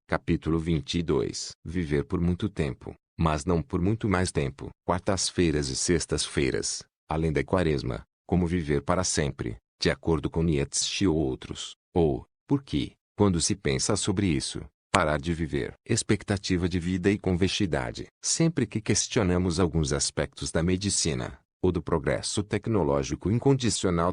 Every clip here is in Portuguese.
Capítulo 22. Viver por muito tempo, mas não por muito mais tempo. Quartas-feiras e sextas-feiras, além da quaresma, como viver para sempre, de acordo com Nietzsche ou outros. Ou, por que, quando se pensa sobre isso, parar de viver? Expectativa de vida e convexidade. Sempre que questionamos alguns aspectos da medicina, ou do progresso tecnológico incondicional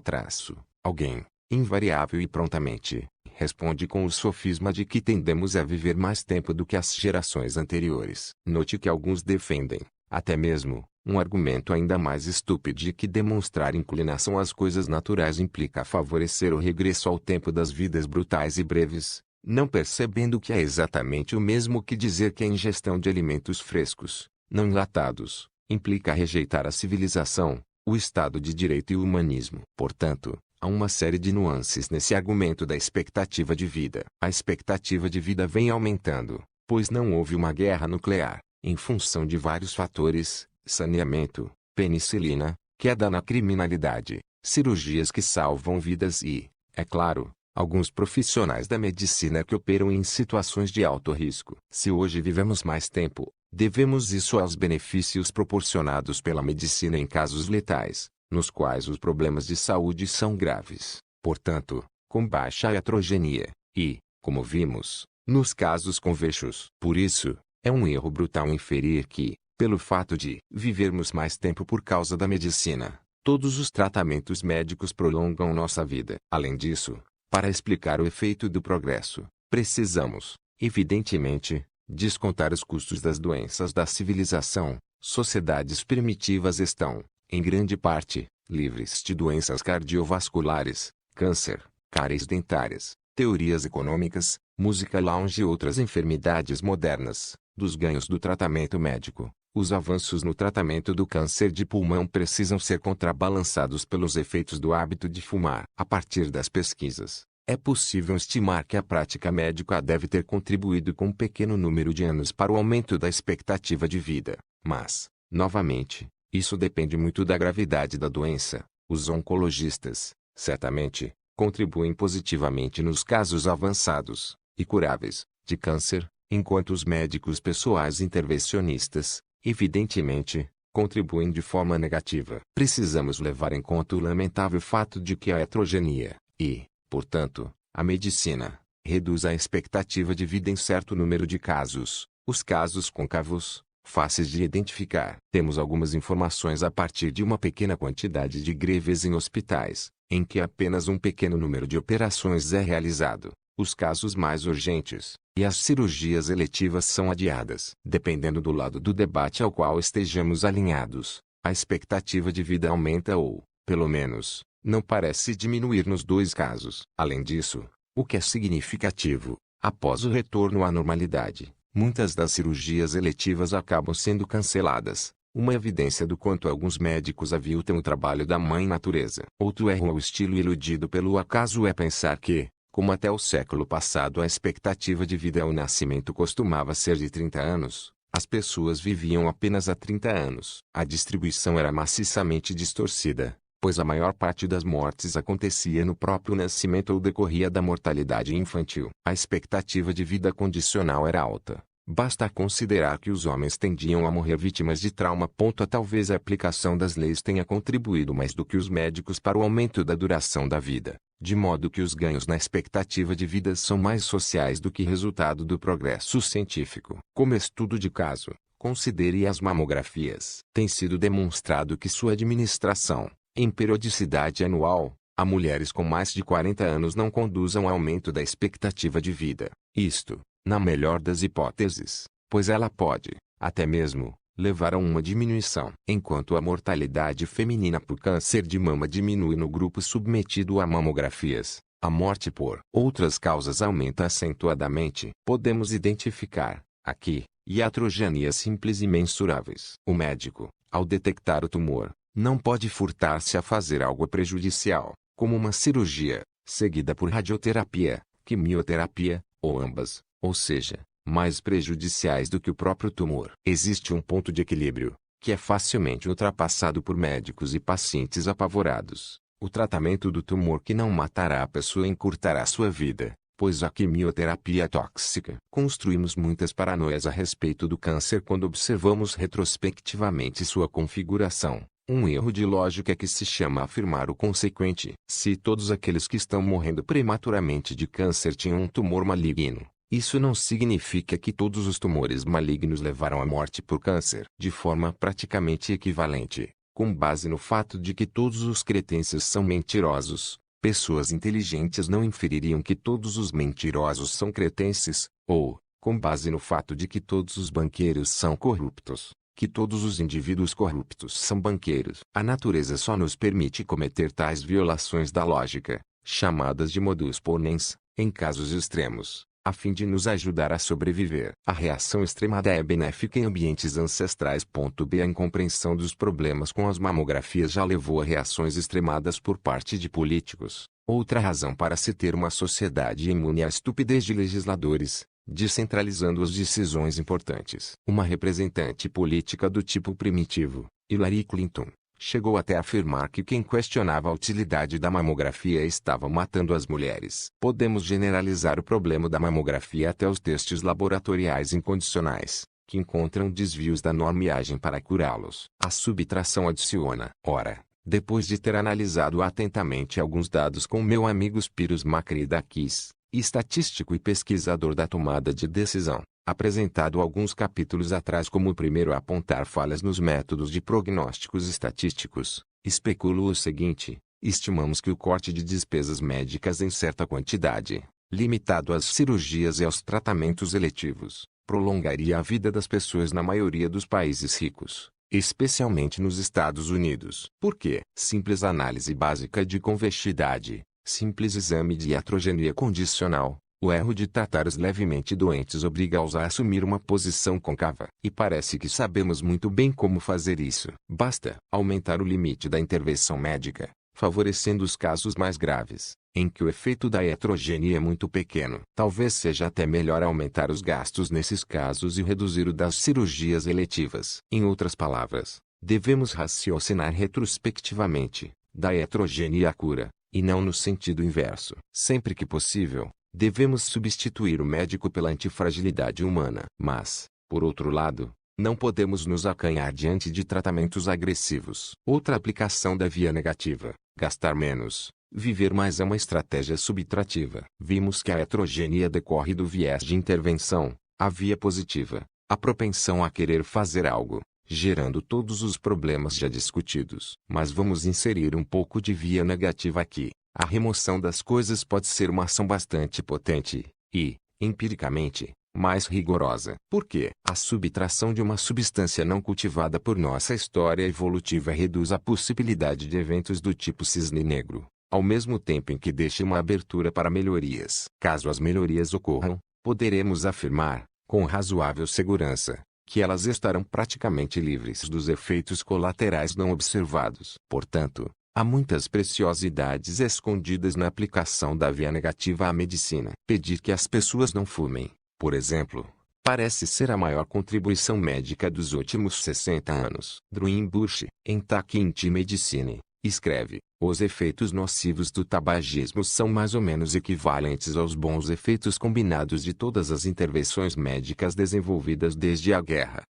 alguém, invariável e prontamente, responde com o sofisma de que tendemos a viver mais tempo do que as gerações anteriores. Note que alguns defendem, até mesmo, um argumento ainda mais estúpido de que demonstrar inclinação às coisas naturais implica favorecer o regresso ao tempo das vidas brutais e breves, não percebendo que é exatamente o mesmo que dizer que a ingestão de alimentos frescos, não enlatados, implica rejeitar a civilização, o Estado de Direito e o humanismo. Portanto, há uma série de nuances nesse argumento da expectativa de vida. A expectativa de vida vem aumentando, pois não houve uma guerra nuclear, em função de vários fatores: saneamento, penicilina, queda na criminalidade, cirurgias que salvam vidas e, é claro, alguns profissionais da medicina que operam em situações de alto risco. Se hoje vivemos mais tempo, devemos isso aos benefícios proporcionados pela medicina em casos letais, nos quais os problemas de saúde são graves, portanto, com baixa iatrogenia, e, como vimos, nos casos convexos. Por isso, é um erro brutal inferir que, pelo fato de vivermos mais tempo por causa da medicina, todos os tratamentos médicos prolongam nossa vida. Além disso, para explicar o efeito do progresso, precisamos, evidentemente, descontar os custos das doenças da civilização. Sociedades primitivas estão, em grande parte, livres de doenças cardiovasculares, câncer, cáries dentárias, teorias econômicas, música lounge e outras enfermidades modernas, dos ganhos do tratamento médico. Os avanços no tratamento do câncer de pulmão precisam ser contrabalançados pelos efeitos do hábito de fumar. A partir das pesquisas, é possível estimar que a prática médica deve ter contribuído com um pequeno número de anos para o aumento da expectativa de vida. Mas, novamente, isso depende muito da gravidade da doença. Os oncologistas, certamente, contribuem positivamente nos casos avançados e curáveis de câncer, enquanto os médicos pessoais intervencionistas, evidentemente, contribuem de forma negativa. Precisamos levar em conta o lamentável fato de que a heterogeneia e, portanto, a medicina, reduz a expectativa de vida em certo número de casos. Os casos côncavos, fáceis de identificar. Temos algumas informações a partir de uma pequena quantidade de greves em hospitais, em que apenas um pequeno número de operações é realizado. Os casos mais urgentes, e as cirurgias eletivas são adiadas. Dependendo do lado do debate ao qual estejamos alinhados, a expectativa de vida aumenta ou, pelo menos, não parece diminuir nos dois casos. Além disso, o que é significativo, após o retorno à normalidade, muitas das cirurgias eletivas acabam sendo canceladas, uma evidência do quanto alguns médicos aviltam o trabalho da mãe natureza. Outro erro ao estilo iludido pelo acaso é pensar que, como até o século passado a expectativa de vida ao nascimento costumava ser de 30 anos, as pessoas viviam apenas há 30 anos. A distribuição era maciçamente distorcida, pois a maior parte das mortes acontecia no próprio nascimento ou decorria da mortalidade infantil. A expectativa de vida condicional era alta. Basta considerar que os homens tendiam a morrer vítimas de trauma. Talvez a aplicação das leis tenha contribuído mais do que os médicos para o aumento da duração da vida, de modo que os ganhos na expectativa de vida são mais sociais do que resultado do progresso científico. Como estudo de caso, considere as mamografias. Tem sido demonstrado que sua administração, em periodicidade anual, a mulheres com mais de 40 anos não conduz a um aumento da expectativa de vida. Isto, na melhor das hipóteses, pois ela pode, até mesmo, levar a uma diminuição. Enquanto a mortalidade feminina por câncer de mama diminui no grupo submetido a mamografias, a morte por outras causas aumenta acentuadamente. Podemos identificar, aqui, iatrogenias simples e mensuráveis. O médico, ao detectar o tumor, não pode furtar-se a fazer algo prejudicial, como uma cirurgia, seguida por radioterapia, quimioterapia, ou ambas, ou seja, mais prejudiciais do que o próprio tumor. Existe um ponto de equilíbrio, que é facilmente ultrapassado por médicos e pacientes apavorados. O tratamento do tumor que não matará a pessoa encurtará sua vida, pois a quimioterapia é tóxica. Construímos muitas paranoias a respeito do câncer quando observamos retrospectivamente sua configuração. Um erro de lógica que se chama afirmar o consequente. Se todos aqueles que estão morrendo prematuramente de câncer tinham um tumor maligno, isso não significa que todos os tumores malignos levaram à morte por câncer. De forma praticamente equivalente, com base no fato de que todos os cretenses são mentirosos, pessoas inteligentes não infeririam que todos os mentirosos são cretenses, ou, com base no fato de que todos os banqueiros são corruptos, que todos os indivíduos corruptos são banqueiros. A natureza só nos permite cometer tais violações da lógica, chamadas de modus ponens, em casos extremos, a fim de nos ajudar a sobreviver. A reação extremada é benéfica em ambientes ancestrais. B. A incompreensão dos problemas com as mamografias já levou a reações extremadas por parte de políticos. Outra razão para se ter uma sociedade imune à estupidez de legisladores, descentralizando as decisões importantes. Uma representante política do tipo primitivo, Hillary Clinton, chegou até a afirmar que quem questionava a utilidade da mamografia estava matando as mulheres. Podemos generalizar o problema da mamografia até os testes laboratoriais incondicionais, que encontram desvios da norma e agem para curá-los. A subtração adiciona. Ora, depois de ter analisado atentamente alguns dados com meu amigo Spiros Makridakis, estatístico e pesquisador da tomada de decisão, apresentado alguns capítulos atrás como o primeiro a apontar falhas nos métodos de prognósticos estatísticos, especulo o seguinte: estimamos que o corte de despesas médicas em certa quantidade, limitado às cirurgias e aos tratamentos eletivos, prolongaria a vida das pessoas na maioria dos países ricos, especialmente nos Estados Unidos. Por quê? Simples análise básica de convexidade, simples exame de iatrogenia condicional. O erro de tratar os levemente doentes obriga-os a assumir uma posição côncava. E parece que sabemos muito bem como fazer isso. Basta aumentar o limite da intervenção médica, favorecendo os casos mais graves, em que o efeito da iatrogenia é muito pequeno. Talvez seja até melhor aumentar os gastos nesses casos e reduzir o das cirurgias eletivas. Em outras palavras, devemos raciocinar retrospectivamente, da iatrogenia à cura, e não no sentido inverso. Sempre que possível, devemos substituir o médico pela antifragilidade humana. Mas, por outro lado, não podemos nos acanhar diante de tratamentos agressivos. Outra aplicação da via negativa, gastar menos, viver mais, é uma estratégia subtrativa. Vimos que a heterogenia decorre do viés de intervenção, a via positiva, a propensão a querer fazer algo, gerando todos os problemas já discutidos. Mas vamos inserir um pouco de via negativa aqui. A remoção das coisas pode ser uma ação bastante potente, e, empiricamente, mais rigorosa. Por quê? A subtração de uma substância não cultivada por nossa história evolutiva reduz a possibilidade de eventos do tipo cisne negro, ao mesmo tempo em que deixa uma abertura para melhorias. Caso as melhorias ocorram, poderemos afirmar, com razoável segurança, que elas estarão praticamente livres dos efeitos colaterais não observados. Portanto, há muitas preciosidades escondidas na aplicação da via negativa à medicina. Pedir que as pessoas não fumem, por exemplo, parece ser a maior contribuição médica dos últimos 60 anos. Druin Bush, em Taquinte Medicine, escreve: os efeitos nocivos do tabagismo são mais ou menos equivalentes aos bons efeitos combinados de todas as intervenções médicas desenvolvidas desde a guerra.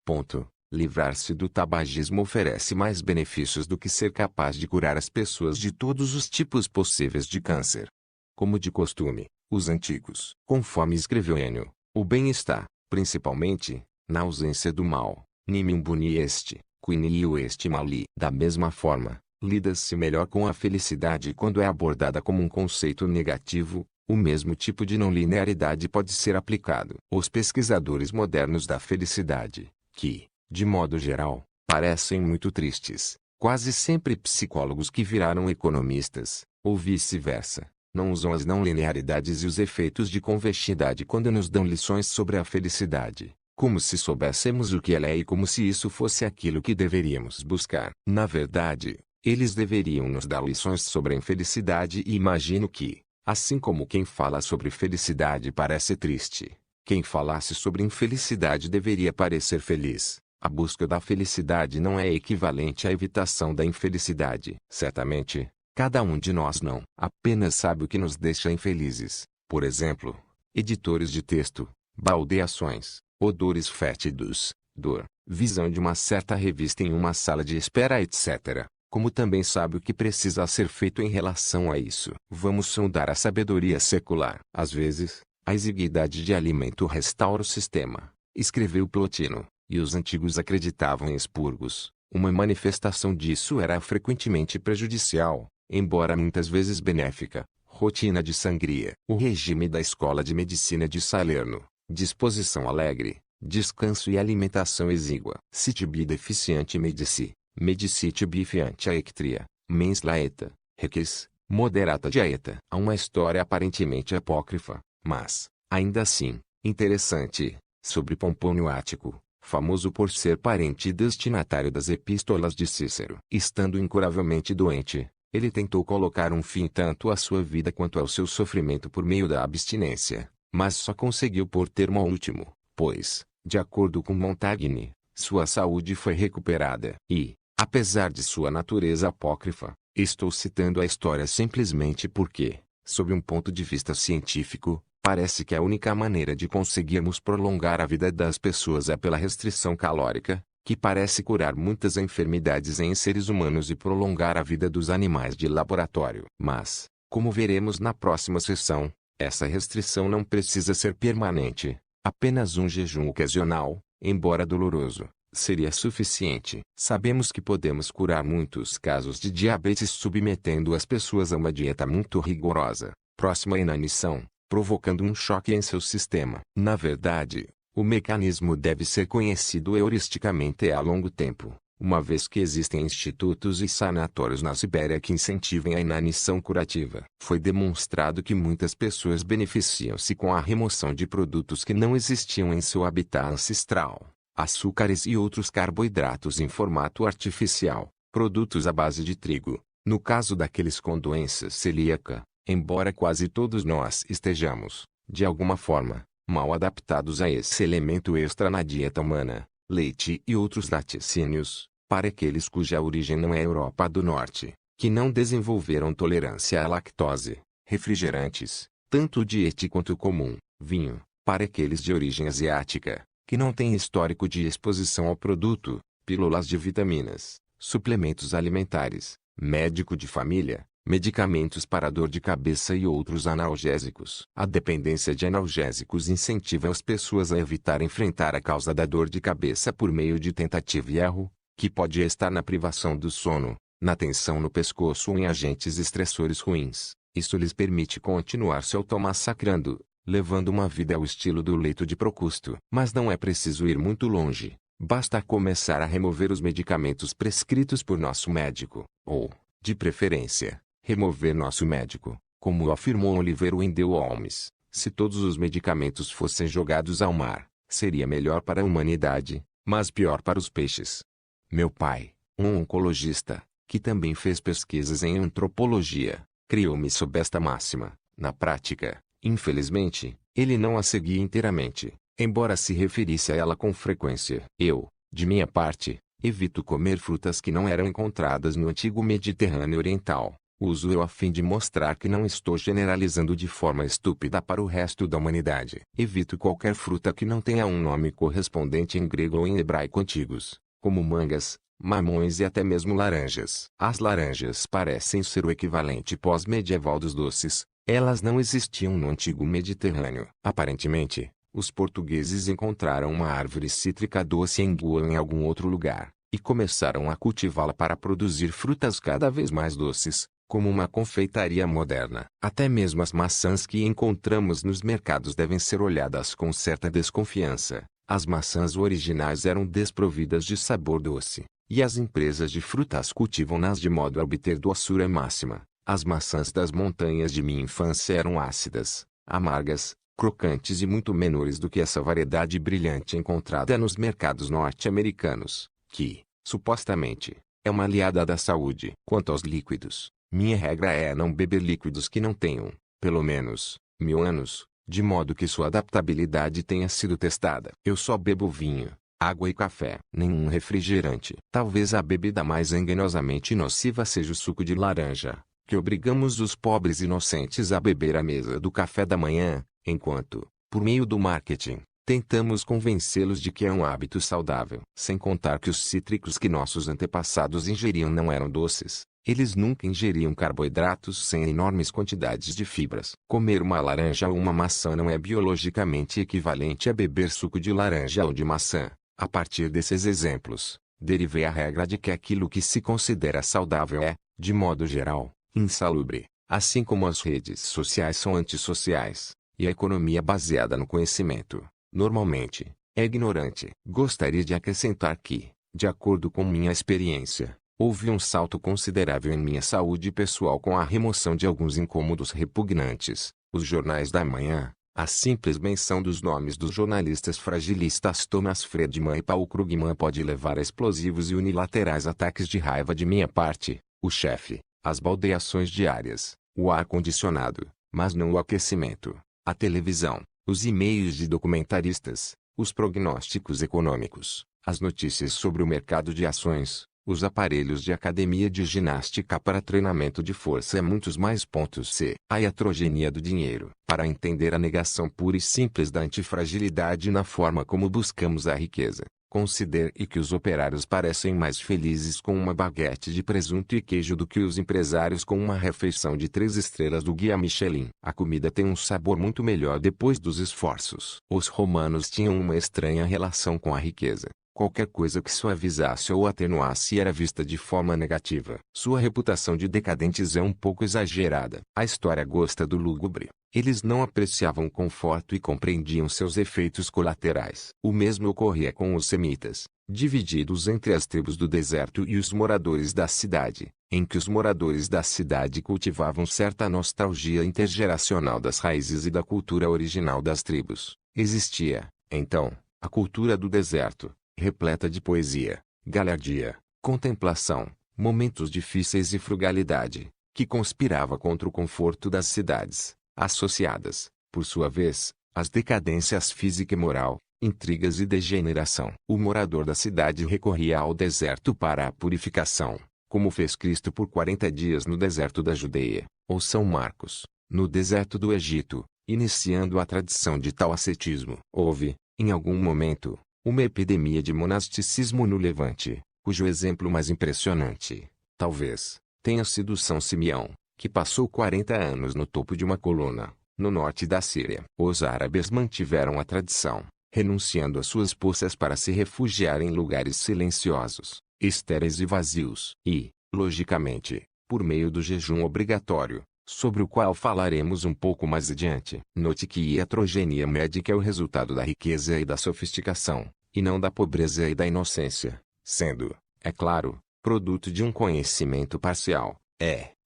Livrar-se do tabagismo oferece mais benefícios do que ser capaz de curar as pessoas de todos os tipos possíveis de câncer. Como de costume, os antigos, conforme escreveu Enio, o bem está, principalmente, na ausência do mal. Nimium boni est, qui nihil est mali. Da mesma forma, lida-se melhor com a felicidade quando é abordada como um conceito negativo. O mesmo tipo de não linearidade pode ser aplicado. Os pesquisadores modernos da felicidade, que, de modo geral, parecem muito tristes, quase sempre psicólogos que viraram economistas, ou vice-versa, não usam as não linearidades e os efeitos de convexidade quando nos dão lições sobre a felicidade, como se soubéssemos o que ela é e como se isso fosse aquilo que deveríamos buscar. Na verdade, eles deveriam nos dar lições sobre a infelicidade, e imagino que, assim como quem fala sobre felicidade parece triste, quem falasse sobre infelicidade deveria parecer feliz. A busca da felicidade não é equivalente à evitação da infelicidade. Certamente, cada um de nós não apenas sabe o que nos deixa infelizes, Por exemplo, editores de texto, baldeações, odores fétidos, dor, visão de uma certa revista em uma sala de espera, etc. Como também sabe o que precisa ser feito em relação a isso. Vamos sondar a sabedoria secular. Às vezes, a exiguidade de alimento restaura o sistema, escreveu Plotino, e os antigos acreditavam em expurgos. Uma manifestação disso era frequentemente prejudicial, embora muitas vezes benéfica. Rotina de sangria. O regime da Escola de Medicina de Salerno. Disposição alegre, descanso e alimentação exígua. Sit tibi deficiente medici, medici tibi fiante aectria, mens laeta, requis, moderata dieta. Há uma história aparentemente apócrifa, mas, ainda assim, interessante, sobre Pompônio Ático, famoso por ser parente e destinatário das epístolas de Cícero. Estando incuravelmente doente, ele tentou colocar um fim tanto à sua vida quanto ao seu sofrimento por meio da abstinência, mas só conseguiu pôr termo ao último, pois, de acordo com Montaigne, sua saúde foi recuperada. E, apesar de sua natureza apócrifa, estou citando a história simplesmente porque, sob um ponto de vista científico, parece que a única maneira de conseguirmos prolongar a vida das pessoas é pela restrição calórica, que parece curar muitas enfermidades em seres humanos e prolongar a vida dos animais de laboratório. Mas, como veremos na próxima sessão, essa restrição não precisa ser permanente. Apenas um jejum ocasional, embora doloroso, seria suficiente. Sabemos que podemos curar muitos casos de diabetes submetendo as pessoas a uma dieta muito rigorosa, próxima à inanição, provocando um choque em seu sistema. Na verdade, o mecanismo deve ser conhecido heuristicamente a longo tempo, uma vez que existem institutos e sanatórios na Sibéria que incentivem a inanição curativa. Foi demonstrado que muitas pessoas beneficiam-se com a remoção de produtos que não existiam em seu habitat ancestral, açúcares e outros carboidratos em formato artificial, produtos à base de trigo, no caso daqueles com doença celíaca, embora quase todos nós estejamos, de alguma forma, mal adaptados a esse elemento extra na dieta humana, leite e outros laticínios, para aqueles cuja origem não é Europa do Norte, que não desenvolveram tolerância à lactose, refrigerantes, tanto diete quanto comum, vinho, para aqueles de origem asiática, que não têm histórico de exposição ao produto, pílulas de vitaminas, suplementos alimentares, médico de família, medicamentos para dor de cabeça e outros analgésicos. A dependência de analgésicos incentiva as pessoas a evitar enfrentar a causa da dor de cabeça por meio de tentativa e erro, que pode estar na privação do sono, na tensão no pescoço ou em agentes estressores ruins. Isso lhes permite continuar se automassacrando, levando uma vida ao estilo do leito de Procusto. Mas não é preciso ir muito longe. Basta começar a remover os medicamentos prescritos por nosso médico, ou, de preferência, remover nosso médico, como afirmou Oliveira Wendell Holmes. Se todos os medicamentos fossem jogados ao mar, seria melhor para a humanidade, mas pior para os peixes. Meu pai, um oncologista, que também fez pesquisas em antropologia, criou-me sob esta máxima. Na prática, infelizmente, ele não a seguia inteiramente, embora se referisse a ela com frequência. Eu, de minha parte, evito comer frutas que não eram encontradas no antigo Mediterrâneo Oriental. Uso-o a fim de mostrar que não estou generalizando de forma estúpida para o resto da humanidade. Evito qualquer fruta que não tenha um nome correspondente em grego ou em hebraico antigos, como mangas, mamões e até mesmo laranjas. As laranjas parecem ser o equivalente pós-medieval dos doces. Elas não existiam no antigo Mediterrâneo. Aparentemente, os portugueses encontraram uma árvore cítrica doce em Goa ou em algum outro lugar, e começaram a cultivá-la para produzir frutas cada vez mais doces, como uma confeitaria moderna. Até mesmo as maçãs que encontramos nos mercados devem ser olhadas com certa desconfiança. As maçãs originais eram desprovidas de sabor doce, e as empresas de frutas cultivam-nas de modo a obter doçura máxima. As maçãs das montanhas de minha infância eram ácidas, amargas, crocantes e muito menores do que essa variedade brilhante encontrada nos mercados norte-americanos, que, supostamente, é uma aliada da saúde. Quanto aos líquidos, minha regra é não beber líquidos que não tenham, pelo menos, 1000 anos, de modo que sua adaptabilidade tenha sido testada. Eu só bebo vinho, água e café. Nenhum refrigerante. Talvez a bebida mais enganosamente nociva seja o suco de laranja, que obrigamos os pobres inocentes a beber à mesa do café da manhã, enquanto, por meio do marketing, tentamos convencê-los de que é um hábito saudável. Sem contar que os cítricos que nossos antepassados ingeriam não eram doces. Eles nunca ingeriam carboidratos sem enormes quantidades de fibras. Comer uma laranja ou uma maçã não é biologicamente equivalente a beber suco de laranja ou de maçã. A partir desses exemplos, derivei a regra de que aquilo que se considera saudável é, de modo geral, insalubre. Assim como as redes sociais são antissociais, e a economia baseada no conhecimento, normalmente, é ignorante. Gostaria de acrescentar que, de acordo com minha experiência, houve um salto considerável em minha saúde pessoal com a remoção de alguns incômodos repugnantes. Os jornais da manhã, a simples menção dos nomes dos jornalistas fragilistas Thomas Friedman e Paul Krugman pode levar a explosivos e unilaterais ataques de raiva de minha parte. O chefe, as baldeações diárias, o ar-condicionado, mas não o aquecimento, a televisão, os e-mails de documentaristas, os prognósticos econômicos, as notícias sobre o mercado de ações, os aparelhos de academia de ginástica para treinamento de força e muitos mais. C. A iatrogenia do dinheiro. Para entender a negação pura e simples da antifragilidade na forma como buscamos a riqueza, considere que os operários parecem mais felizes com uma baguete de presunto e queijo do que os empresários com uma refeição de 3 estrelas do guia Michelin. A comida tem um sabor muito melhor depois dos esforços. Os romanos tinham uma estranha relação com a riqueza. Qualquer coisa que suavizasse ou atenuasse era vista de forma negativa. Sua reputação de decadentes é um pouco exagerada. A história gosta do lúgubre. Eles não apreciavam o conforto e compreendiam seus efeitos colaterais. O mesmo ocorria com os semitas, divididos entre as tribos do deserto e os moradores da cidade, em que os moradores da cidade cultivavam certa nostalgia intergeracional das raízes e da cultura original das tribos. Existia, então, a cultura do deserto, repleta de poesia, galhardia, contemplação, momentos difíceis e frugalidade, que conspirava contra o conforto das cidades, associadas, por sua vez, às decadências física e moral, intrigas e degeneração. O morador da cidade recorria ao deserto para a purificação, como fez Cristo por 40 dias no deserto da Judeia, ou São Marcos, no deserto do Egito, iniciando a tradição de tal ascetismo. Houve, em algum momento, uma epidemia de monasticismo no Levante, cujo exemplo mais impressionante, talvez, tenha sido São Simeão, que passou 40 anos no topo de uma coluna, no norte da Síria. Os árabes mantiveram a tradição, renunciando às suas poças para se refugiar em lugares silenciosos, estéreis e vazios. E, logicamente, por meio do jejum obrigatório, sobre o qual falaremos um pouco mais adiante. Note que a iatrogenia médica é o resultado da riqueza e da sofisticação, e não da pobreza e da inocência, sendo, é claro, produto de um conhecimento parcial,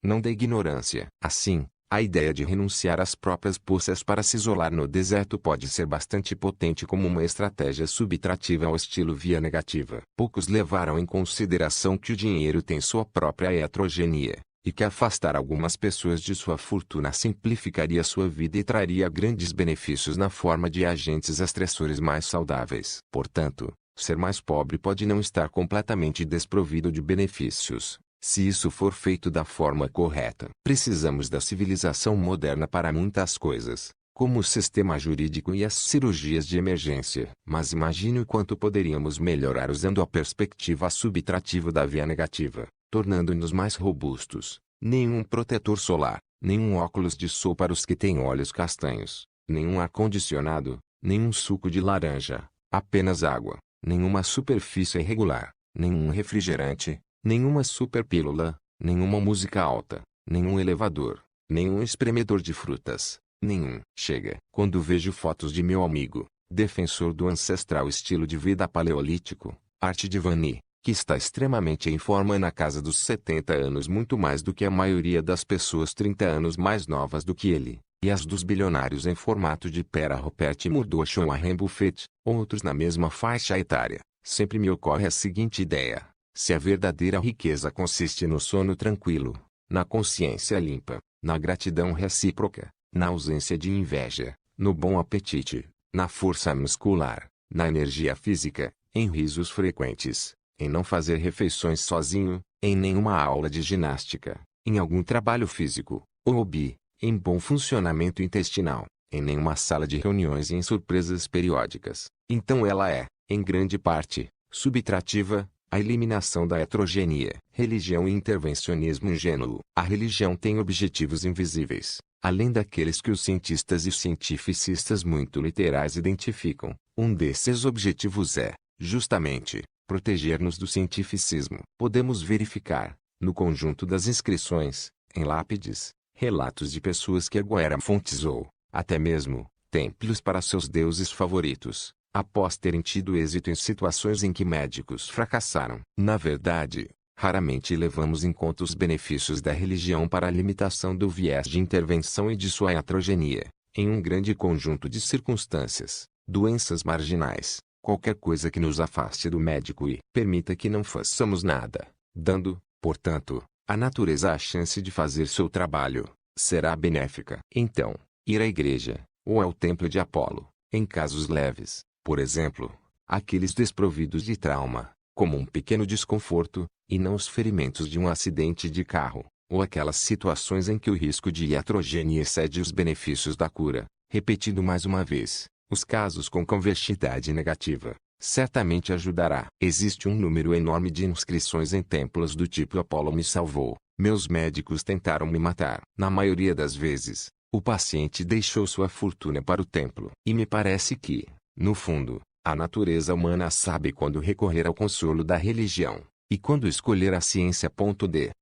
não da ignorância. Assim, a ideia de renunciar às próprias poças para se isolar no deserto pode ser bastante potente como uma estratégia subtrativa ao estilo via negativa. Poucos levaram em consideração que o dinheiro tem sua própria iatrogenia, e que afastar algumas pessoas de sua fortuna simplificaria sua vida e traria grandes benefícios na forma de agentes estressores mais saudáveis. Portanto, ser mais pobre pode não estar completamente desprovido de benefícios, se isso for feito da forma correta. Precisamos da civilização moderna para muitas coisas, como o sistema jurídico e as cirurgias de emergência. Mas imagine o quanto poderíamos melhorar usando a perspectiva subtrativa da via negativa, tornando-nos mais robustos. Nenhum protetor solar, nenhum óculos de sol para os que têm olhos castanhos, nenhum ar-condicionado, nenhum suco de laranja, apenas água, nenhuma superfície irregular, nenhum refrigerante, nenhuma superpílula, nenhuma música alta, nenhum elevador, nenhum espremedor de frutas, nenhum. Chega. Quando vejo fotos de meu amigo, defensor do ancestral estilo de vida paleolítico, Art Divani, que está extremamente em forma na casa dos 70 anos, muito mais do que a maioria das pessoas 30 anos mais novas do que ele, e as dos bilionários em formato de pera Rupert Murdoch ou Warren Buffett, outros na mesma faixa etária, sempre me ocorre a seguinte ideia: se a verdadeira riqueza consiste no sono tranquilo, na consciência limpa, na gratidão recíproca, na ausência de inveja, no bom apetite, na força muscular, na energia física, em risos frequentes, em não fazer refeições sozinho, em nenhuma aula de ginástica, em algum trabalho físico, ou hobby, em bom funcionamento intestinal, em nenhuma sala de reuniões e em surpresas periódicas. Então ela é, em grande parte, subtrativa, a eliminação da heterogeneia. Religião e intervencionismo ingênuo. A religião tem objetivos invisíveis, além daqueles que os cientistas e cientificistas muito literais identificam. Um desses objetivos é, justamente, proteger-nos do cientificismo. Podemos verificar, no conjunto das inscrições, em lápides, relatos de pessoas que aguaram fontes ou, até mesmo, templos para seus deuses favoritos, após terem tido êxito em situações em que médicos fracassaram. Na verdade, raramente levamos em conta os benefícios da religião para a limitação do viés de intervenção e de sua heterogeneia, em um grande conjunto de circunstâncias, doenças marginais, qualquer coisa que nos afaste do médico e permita que não façamos nada, dando, portanto, à natureza a chance de fazer seu trabalho, será benéfica. Então, ir à igreja, ou ao templo de Apolo, em casos leves, por exemplo, aqueles desprovidos de trauma, como um pequeno desconforto, e não os ferimentos de um acidente de carro, ou aquelas situações em que o risco de iatrogenia excede os benefícios da cura. Repetindo mais uma vez, os casos com convexidade negativa, certamente ajudará. Existe um número enorme de inscrições em templos do tipo Apolo me salvou, meus médicos tentaram me matar. Na maioria das vezes, o paciente deixou sua fortuna para o templo. E me parece que, no fundo, a natureza humana sabe quando recorrer ao consolo da religião, e quando escolher a ciência.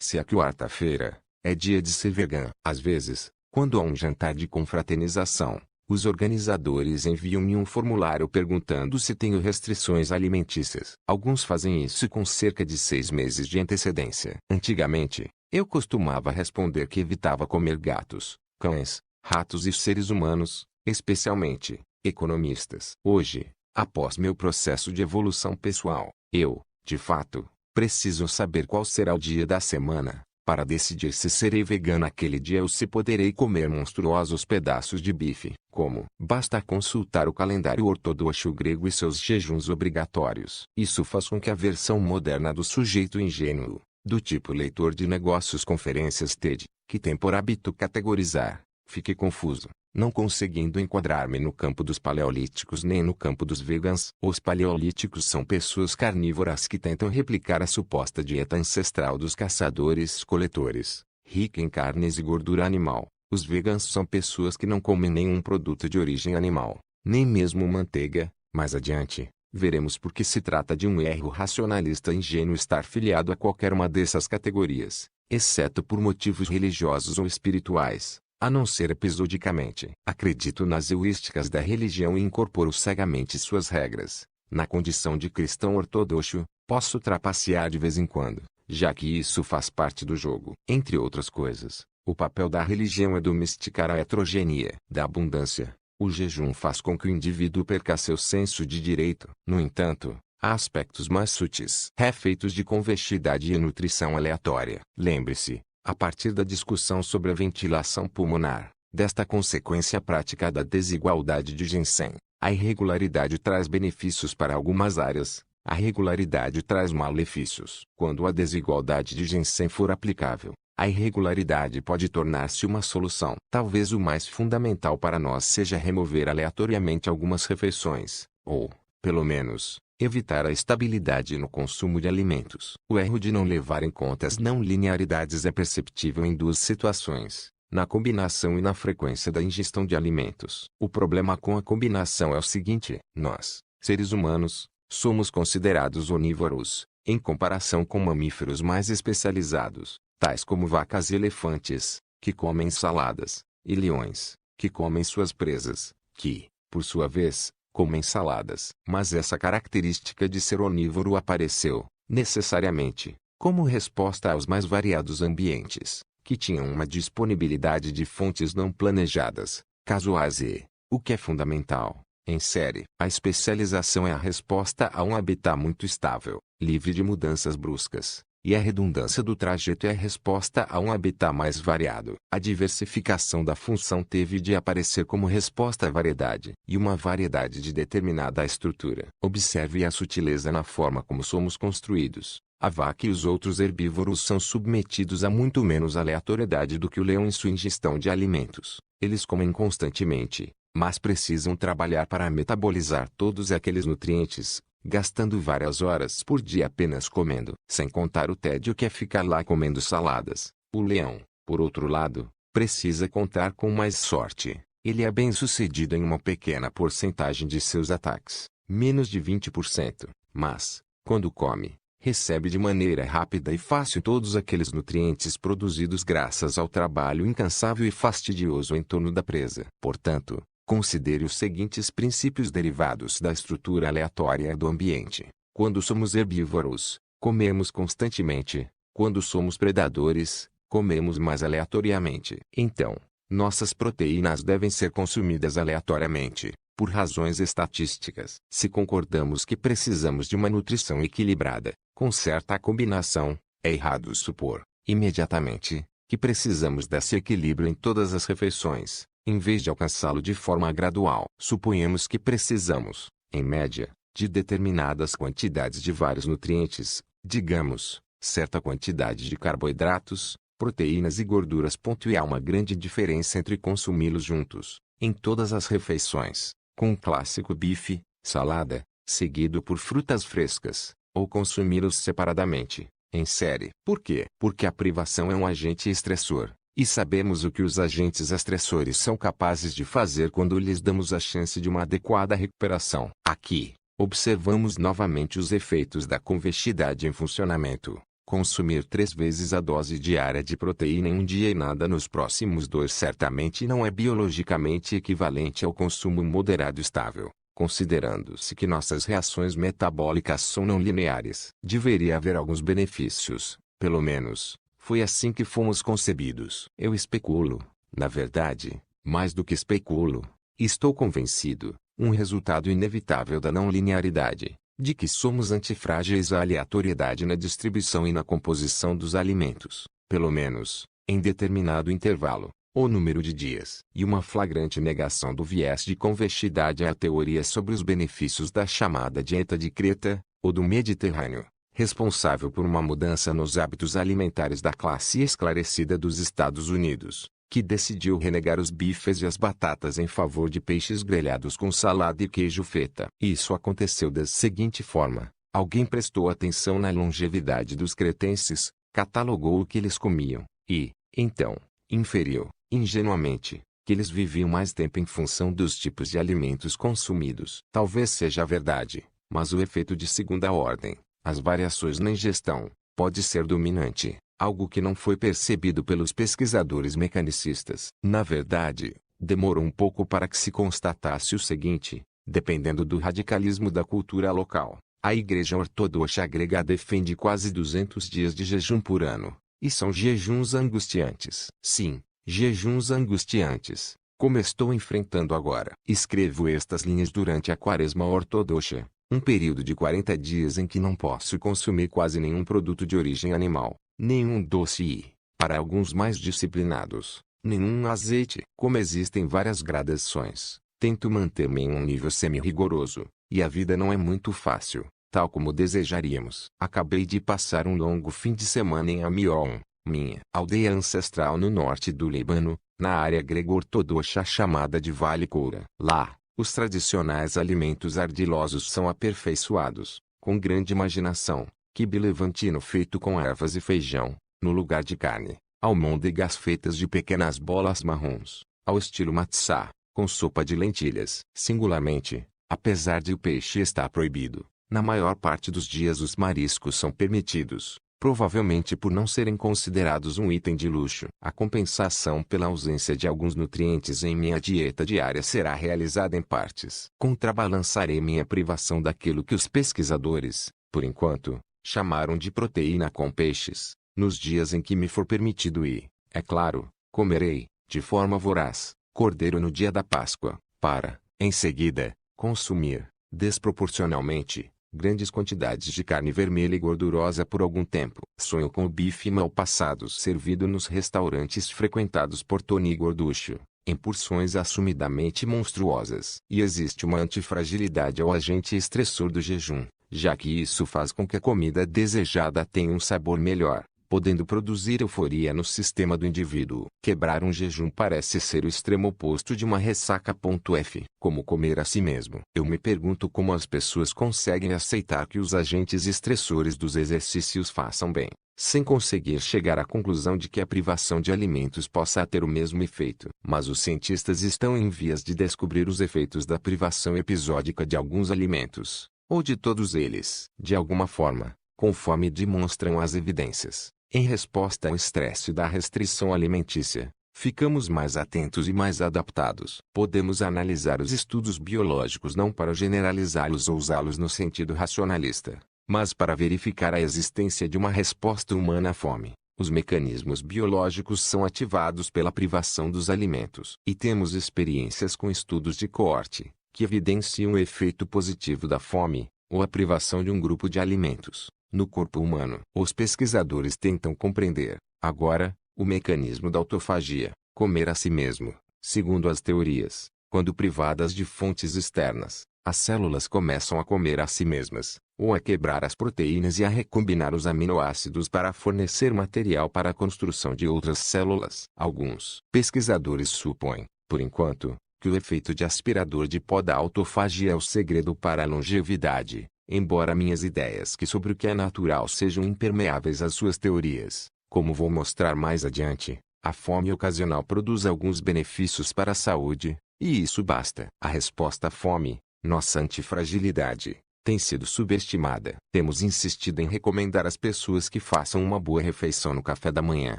Se a quarta-feira é dia de ser vegano. Às vezes, quando há um jantar de confraternização, os organizadores enviam-me um formulário perguntando se tenho restrições alimentícias. Alguns fazem isso com cerca de 6 meses de antecedência. Antigamente, eu costumava responder que evitava comer gatos, cães, ratos e seres humanos, especialmente economistas. Hoje, após meu processo de evolução pessoal, eu, de fato, preciso saber qual será o dia da semana, para decidir se serei vegano aquele dia ou se poderei comer monstruosos pedaços de bife. Como? Basta consultar o calendário ortodoxo grego e seus jejuns obrigatórios. Isso faz com que a versão moderna do sujeito ingênuo, do tipo leitor de negócios conferências TED, que tem por hábito categorizar, fique confuso, não conseguindo enquadrar-me no campo dos paleolíticos nem no campo dos vegans. Os paleolíticos são pessoas carnívoras que tentam replicar a suposta dieta ancestral dos caçadores-coletores, rica em carnes e gordura animal. Os vegans são pessoas que não comem nenhum produto de origem animal, nem mesmo manteiga. Mais adiante, veremos por que se trata de um erro racionalista ingênuo estar filiado a qualquer uma dessas categorias, exceto por motivos religiosos ou espirituais. A não ser episodicamente. Acredito nas heurísticas da religião e incorporo cegamente suas regras. Na condição de cristão ortodoxo, posso trapacear de vez em quando, já que isso faz parte do jogo. Entre outras coisas, o papel da religião é domesticar a heterogeneia da abundância. O jejum faz com que o indivíduo perca seu senso de direito. No entanto, há aspectos mais sutis, refeitos de convexidade e nutrição aleatória. Lembre-se, a partir da discussão sobre a ventilação pulmonar, desta consequência prática da desigualdade de ginseng, a irregularidade traz benefícios para algumas áreas, a regularidade traz malefícios. Quando a desigualdade de ginseng for aplicável, a irregularidade pode tornar-se uma solução. Talvez o mais fundamental para nós seja remover aleatoriamente algumas refeições, ou, pelo menos, evitar a estabilidade no consumo de alimentos. O erro de não levar em conta as não linearidades é perceptível em duas situações: na combinação e na frequência da ingestão de alimentos. O problema com a combinação é o seguinte: nós, seres humanos, somos considerados onívoros, em comparação com mamíferos mais especializados, tais como vacas e elefantes, que comem saladas, e leões, que comem suas presas, que, por sua vez, comem saladas. Mas essa característica de ser onívoro apareceu, necessariamente, como resposta aos mais variados ambientes, que tinham uma disponibilidade de fontes não planejadas, casuais e, o que é fundamental, em série. A especialização é a resposta a um habitat muito estável, livre de mudanças bruscas, e a redundância do trajeto é a resposta a um habitat mais variado. A diversificação da função teve de aparecer como resposta à variedade, e uma variedade de determinada estrutura. Observe a sutileza na forma como somos construídos. A vaca e os outros herbívoros são submetidos a muito menos aleatoriedade do que o leão em sua ingestão de alimentos. Eles comem constantemente, mas precisam trabalhar para metabolizar todos aqueles nutrientes, gastando várias horas por dia apenas comendo. Sem contar o tédio que é ficar lá comendo saladas. O leão, por outro lado, precisa contar com mais sorte. Ele é bem-sucedido em uma pequena porcentagem de seus ataques, menos de 20%, mas, quando come, recebe de maneira rápida e fácil todos aqueles nutrientes produzidos graças ao trabalho incansável e fastidioso em torno da presa. Portanto, considere os seguintes princípios derivados da estrutura aleatória do ambiente. Quando somos herbívoros, comemos constantemente. Quando somos predadores, comemos mais aleatoriamente. Então, nossas proteínas devem ser consumidas aleatoriamente, por razões estatísticas. Se concordamos que precisamos de uma nutrição equilibrada, com certa combinação, é errado supor, imediatamente, que precisamos desse equilíbrio em todas as refeições, em vez de alcançá-lo de forma gradual. Suponhamos que precisamos, em média, de determinadas quantidades de vários nutrientes, digamos, certa quantidade de carboidratos, proteínas e gorduras. E há uma grande diferença entre consumi-los juntos, em todas as refeições, com o clássico bife, salada, seguido por frutas frescas, ou consumi-los separadamente, em série. Por quê? Porque a privação é um agente estressor, e sabemos o que os agentes estressores são capazes de fazer quando lhes damos a chance de uma adequada recuperação. Aqui, observamos novamente os efeitos da convexidade em funcionamento. Consumir 3 vezes a dose diária de proteína em um dia e nada nos próximos 2 certamente não é biologicamente equivalente ao consumo moderado estável, considerando-se que nossas reações metabólicas são não lineares. Deveria haver alguns benefícios, pelo menos, foi assim que fomos concebidos. Eu especulo, na verdade, mais do que especulo, estou convencido, um resultado inevitável da não linearidade, de que somos antifrágeis à aleatoriedade na distribuição e na composição dos alimentos, pelo menos, em determinado intervalo, ou número de dias. E uma flagrante negação do viés de convexidade é a teoria sobre os benefícios da chamada dieta de Creta, ou do Mediterrâneo, responsável por uma mudança nos hábitos alimentares da classe esclarecida dos Estados Unidos, que decidiu renegar os bifes e as batatas em favor de peixes grelhados com salada e queijo feta. Isso aconteceu da seguinte forma: alguém prestou atenção na longevidade dos cretenses, catalogou o que eles comiam, e, então, inferiu, ingenuamente, que eles viviam mais tempo em função dos tipos de alimentos consumidos. Talvez seja verdade, mas o efeito de segunda ordem, as variações na ingestão, pode ser dominante. Algo que não foi percebido pelos pesquisadores mecanicistas. Na verdade, demorou um pouco para que se constatasse o seguinte: dependendo do radicalismo da cultura local, a Igreja Ortodoxa grega defende quase 200 dias de jejum por ano, e são jejuns angustiantes. Sim, jejuns angustiantes, como estou enfrentando agora. Escrevo estas linhas durante a Quaresma Ortodoxa, um período de 40 dias em que não posso consumir quase nenhum produto de origem animal. Nenhum doce e, para alguns mais disciplinados, nenhum azeite. Como existem várias gradações, tento manter-me em um nível semi-rigoroso, e a vida não é muito fácil, tal como desejaríamos. Acabei de passar um longo fim de semana em Amion, minha aldeia ancestral no norte do Líbano, na área grego-ortodoxa chamada de Vale Coura. Lá, os tradicionais alimentos ardilosos são aperfeiçoados, com grande imaginação. Quibe levantino feito com ervas e feijão, no lugar de carne, almôndegas feitas de pequenas bolas marrons, ao estilo matzá, com sopa de lentilhas. Singularmente, apesar de o peixe estar proibido, na maior parte dos dias os mariscos são permitidos, provavelmente por não serem considerados um item de luxo. A compensação pela ausência de alguns nutrientes em minha dieta diária será realizada em partes. Contrabalançarei minha privação daquilo que os pesquisadores, por enquanto, chamaram de proteína com peixes, nos dias em que me for permitido e, é claro, comerei, de forma voraz, cordeiro no dia da Páscoa, para, em seguida, consumir, desproporcionalmente, grandes quantidades de carne vermelha e gordurosa por algum tempo. Sonho com o bife mal passado servido nos restaurantes frequentados por Tony Gorducho, em porções assumidamente monstruosas. E existe uma antifragilidade ao agente estressor do jejum, já que isso faz com que a comida desejada tenha um sabor melhor, podendo produzir euforia no sistema do indivíduo. Quebrar um jejum parece ser o extremo oposto de uma ressaca. F. Como comer a si mesmo. Eu me pergunto como as pessoas conseguem aceitar que os agentes estressores dos exercícios façam bem, sem conseguir chegar à conclusão de que a privação de alimentos possa ter o mesmo efeito. Mas os cientistas estão em vias de descobrir os efeitos da privação episódica de alguns alimentos, ou de todos eles, de alguma forma, conforme demonstram as evidências. Em resposta ao estresse da restrição alimentícia, ficamos mais atentos e mais adaptados. Podemos analisar os estudos biológicos não para generalizá-los ou usá-los no sentido racionalista, mas para verificar a existência de uma resposta humana à fome. Os mecanismos biológicos são ativados pela privação dos alimentos. E temos experiências com estudos de coorte, que evidenciam o efeito positivo da fome, ou a privação de um grupo de alimentos, no corpo humano. Os pesquisadores tentam compreender, agora, o mecanismo da autofagia, comer a si mesmo. Segundo as teorias, quando privadas de fontes externas, as células começam a comer a si mesmas, ou a quebrar as proteínas e a recombinar os aminoácidos para fornecer material para a construção de outras células. Alguns pesquisadores supõem, por enquanto, que o efeito de aspirador de pó da autofagia é o segredo para a longevidade, embora minhas ideias sobre o que é natural sejam impermeáveis às suas teorias. Como vou mostrar mais adiante, a fome ocasional produz alguns benefícios para a saúde, e isso basta. A resposta à fome, nossa antifragilidade, tem sido subestimada. Temos insistido em recomendar às pessoas que façam uma boa refeição no café da manhã,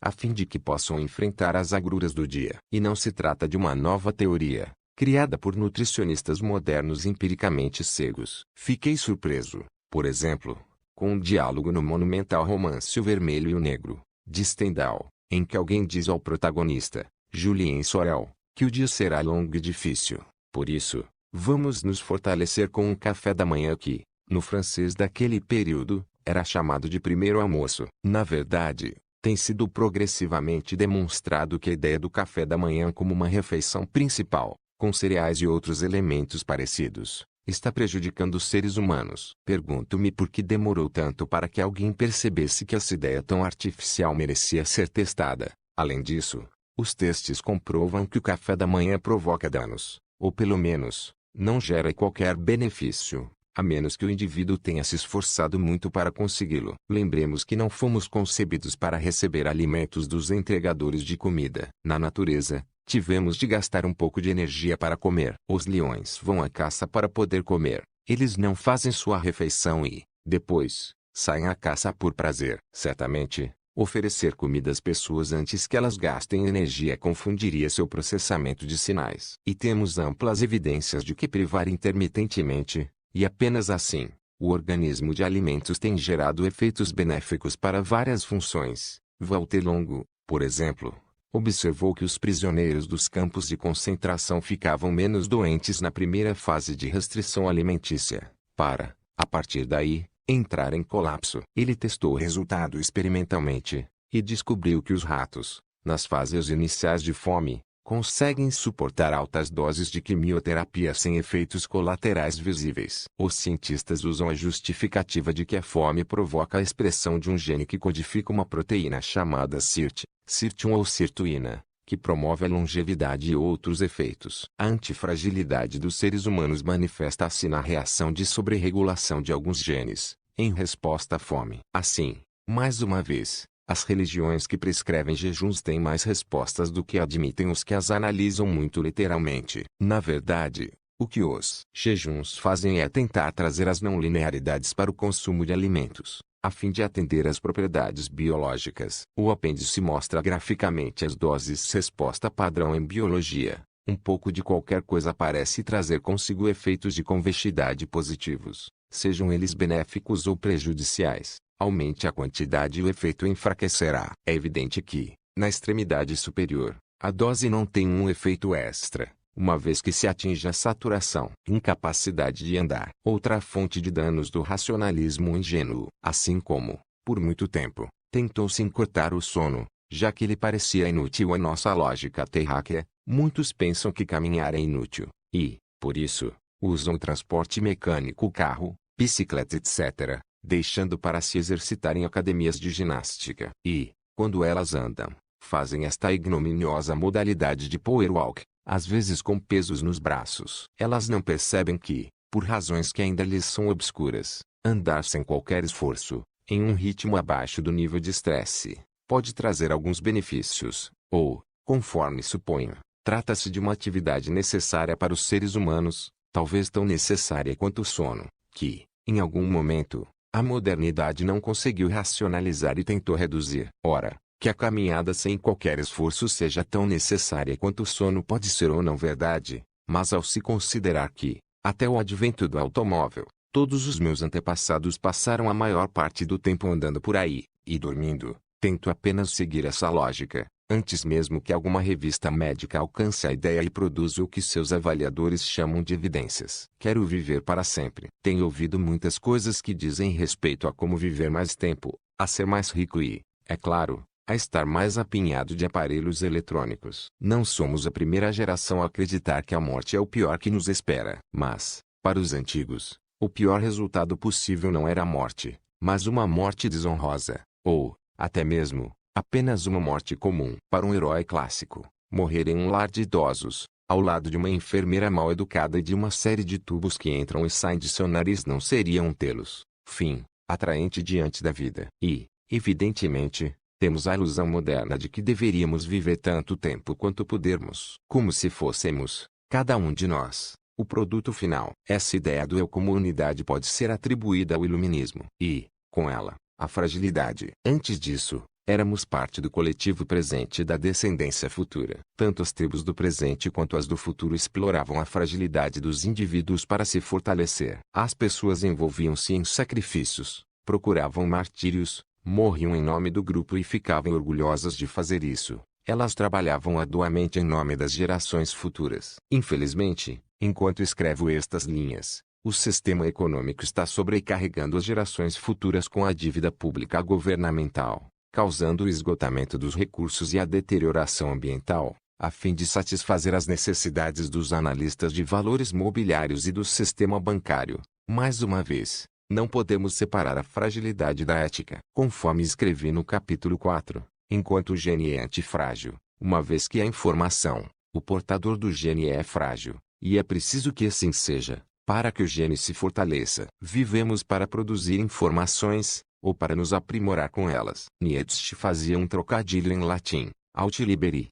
a fim de que possam enfrentar as agruras do dia. E não se trata de uma nova teoria, criada por nutricionistas modernos empiricamente cegos. Fiquei surpreso, por exemplo, com um diálogo no monumental romance O Vermelho e o Negro, de Stendhal, em que alguém diz ao protagonista, Julien Sorel, que o dia será longo e difícil. Por isso, vamos nos fortalecer com um café da manhã que, no francês daquele período, era chamado de primeiro almoço. Na verdade, tem sido progressivamente demonstrado que a ideia do café da manhã como uma refeição principal, com cereais e outros elementos parecidos, está prejudicando os seres humanos. Pergunto-me por que demorou tanto para que alguém percebesse que essa ideia tão artificial merecia ser testada. Além disso, os testes comprovam que o café da manhã provoca danos, ou pelo menos, não gera qualquer benefício, a menos que o indivíduo tenha se esforçado muito para consegui-lo. Lembremos que não fomos concebidos para receber alimentos dos entregadores de comida. Na natureza, tivemos de gastar um pouco de energia para comer. Os leões vão à caça para poder comer. Eles não fazem sua refeição e, depois, saem à caça por prazer. Certamente, oferecer comida às pessoas antes que elas gastem energia confundiria seu processamento de sinais. E temos amplas evidências de que privar intermitentemente, e apenas assim, o organismo de alimentos tem gerado efeitos benéficos para várias funções. Walter Longo, por exemplo, observou que os prisioneiros dos campos de concentração ficavam menos doentes na primeira fase de restrição alimentícia, para, a partir daí, entrar em colapso. Ele testou o resultado experimentalmente, e descobriu que os ratos, nas fases iniciais de fome, conseguem suportar altas doses de quimioterapia sem efeitos colaterais visíveis. Os cientistas usam a justificativa de que a fome provoca a expressão de um gene que codifica uma proteína chamada SIRT, SIRT1 ou sirtuína, que promove a longevidade e outros efeitos. A antifragilidade dos seres humanos manifesta-se na reação de sobreregulação de alguns genes, em resposta à fome. Assim, mais uma vez, as religiões que prescrevem jejuns têm mais respostas do que admitem os que as analisam muito literalmente. Na verdade, o que os jejuns fazem é tentar trazer as não linearidades para o consumo de alimentos, a fim de atender às propriedades biológicas. O apêndice mostra graficamente as doses resposta padrão em biologia. Um pouco de qualquer coisa parece trazer consigo efeitos de convexidade positivos, sejam eles benéficos ou prejudiciais. Aumente a quantidade e o efeito enfraquecerá. É evidente que, na extremidade superior, a dose não tem um efeito extra, uma vez que se atinge a saturação. Incapacidade de andar. Outra fonte de danos do racionalismo ingênuo. Assim como, por muito tempo, tentou-se encurtar o sono, já que ele parecia inútil à nossa lógica terráquea, muitos pensam que caminhar é inútil, e, por isso, usam o transporte mecânico carro, bicicleta etc., deixando para se exercitar em academias de ginástica. E, quando elas andam, fazem esta ignominiosa modalidade de power walk, às vezes com pesos nos braços. Elas não percebem que, por razões que ainda lhes são obscuras, andar sem qualquer esforço, em um ritmo abaixo do nível de estresse, pode trazer alguns benefícios, ou, conforme suponho, trata-se de uma atividade necessária para os seres humanos, talvez tão necessária quanto o sono, que, em algum momento, a modernidade não conseguiu racionalizar e tentou reduzir. Ora, que a caminhada sem qualquer esforço seja tão necessária quanto o sono pode ser ou não verdade, mas ao se considerar que, até o advento do automóvel, todos os meus antepassados passaram a maior parte do tempo andando por aí, e dormindo, tento apenas seguir essa lógica, antes mesmo que alguma revista médica alcance a ideia e produza o que seus avaliadores chamam de evidências. Quero viver para sempre. Tenho ouvido muitas coisas que dizem respeito a como viver mais tempo, a ser mais rico e, é claro, a estar mais apinhado de aparelhos eletrônicos. Não somos a primeira geração a acreditar que a morte é o pior que nos espera. Mas, para os antigos, o pior resultado possível não era a morte, mas uma morte desonrosa, ou, até mesmo, apenas uma morte comum. Para um herói clássico, morrer em um lar de idosos, ao lado de uma enfermeira mal educada e de uma série de tubos que entram e saem de seu nariz não seria um telos, fim, atraente diante da vida. E, evidentemente, temos a ilusão moderna de que deveríamos viver tanto tempo quanto pudermos. Como se fôssemos, cada um de nós, o produto final. Essa ideia do eu como unidade pode ser atribuída ao iluminismo. E, com ela, à fragilidade. Antes disso, éramos parte do coletivo presente e da descendência futura. Tanto as tribos do presente quanto as do futuro exploravam a fragilidade dos indivíduos para se fortalecer. As pessoas envolviam-se em sacrifícios, procuravam martírios, morriam em nome do grupo e ficavam orgulhosas de fazer isso. Elas trabalhavam arduamente em nome das gerações futuras. Infelizmente, enquanto escrevo estas linhas, o sistema econômico está sobrecarregando as gerações futuras com a dívida pública governamental, causando o esgotamento dos recursos e a deterioração ambiental, a fim de satisfazer as necessidades dos analistas de valores mobiliários e do sistema bancário. Mais uma vez, não podemos separar a fragilidade da ética. Conforme escrevi no capítulo 4, enquanto o gene é antifrágil, uma vez que a informação, o portador do gene é frágil, e é preciso que assim seja, para que o gene se fortaleça. Vivemos para produzir informações, ou para nos aprimorar com elas. Nietzsche fazia um trocadilho em latim, aut libri,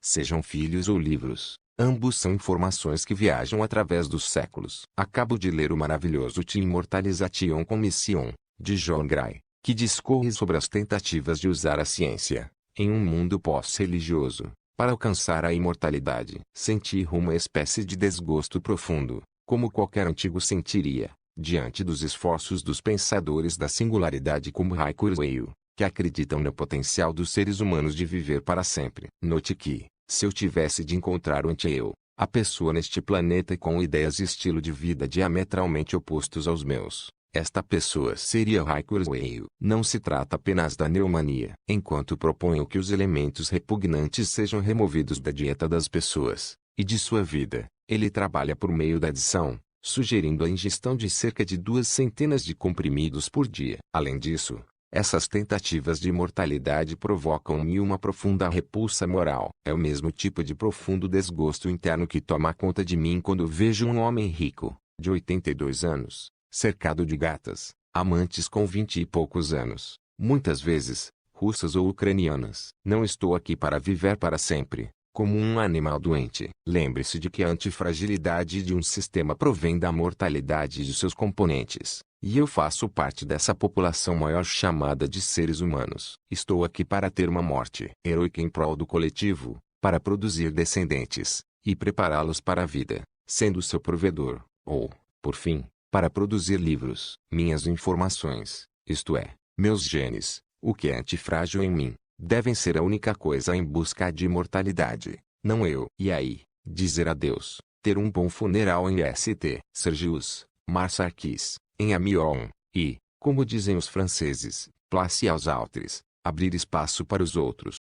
sejam filhos ou livros. Ambos são informações que viajam através dos séculos. Acabo de ler o maravilhoso Te Immortalization com Mission, de John Gray, que discorre sobre as tentativas de usar a ciência, em um mundo pós-religioso, para alcançar a imortalidade. Senti uma espécie de desgosto profundo, como qualquer antigo sentiria, diante dos esforços dos pensadores da singularidade como Rai Kurzweil, que acreditam no potencial dos seres humanos de viver para sempre. Note que, se eu tivesse de encontrar o anti-eu, a pessoa neste planeta com ideias e estilo de vida diametralmente opostos aos meus, esta pessoa seria Rai Kurzweil. Não se trata apenas da neomania. Enquanto proponho que os elementos repugnantes sejam removidos da dieta das pessoas, e de sua vida, ele trabalha por meio da adição, sugerindo a ingestão de cerca de 200 de comprimidos por dia. Além disso, essas tentativas de imortalidade provocam-me uma profunda repulsa moral. É o mesmo tipo de profundo desgosto interno que toma conta de mim quando vejo um homem rico, de 82 anos, cercado de gatas, amantes com 20 e poucos anos, muitas vezes, russas ou ucranianas. Não estou aqui para viver para sempre, como um animal doente. Lembre-se de que a antifragilidade de um sistema provém da mortalidade de seus componentes. E eu faço parte dessa população maior chamada de seres humanos. Estou aqui para ter uma morte heroica em prol do coletivo, para produzir descendentes, e prepará-los para a vida, sendo seu provedor, ou, por fim, para produzir livros. Minhas informações, isto é, meus genes, o que é antifrágil em mim, devem ser a única coisa em busca de imortalidade, não eu. E aí, dizer adeus, ter um bom funeral em St. Sergius, Marsarquis, em Amiens, e, como dizem os franceses, place aux autres, abrir espaço para os outros.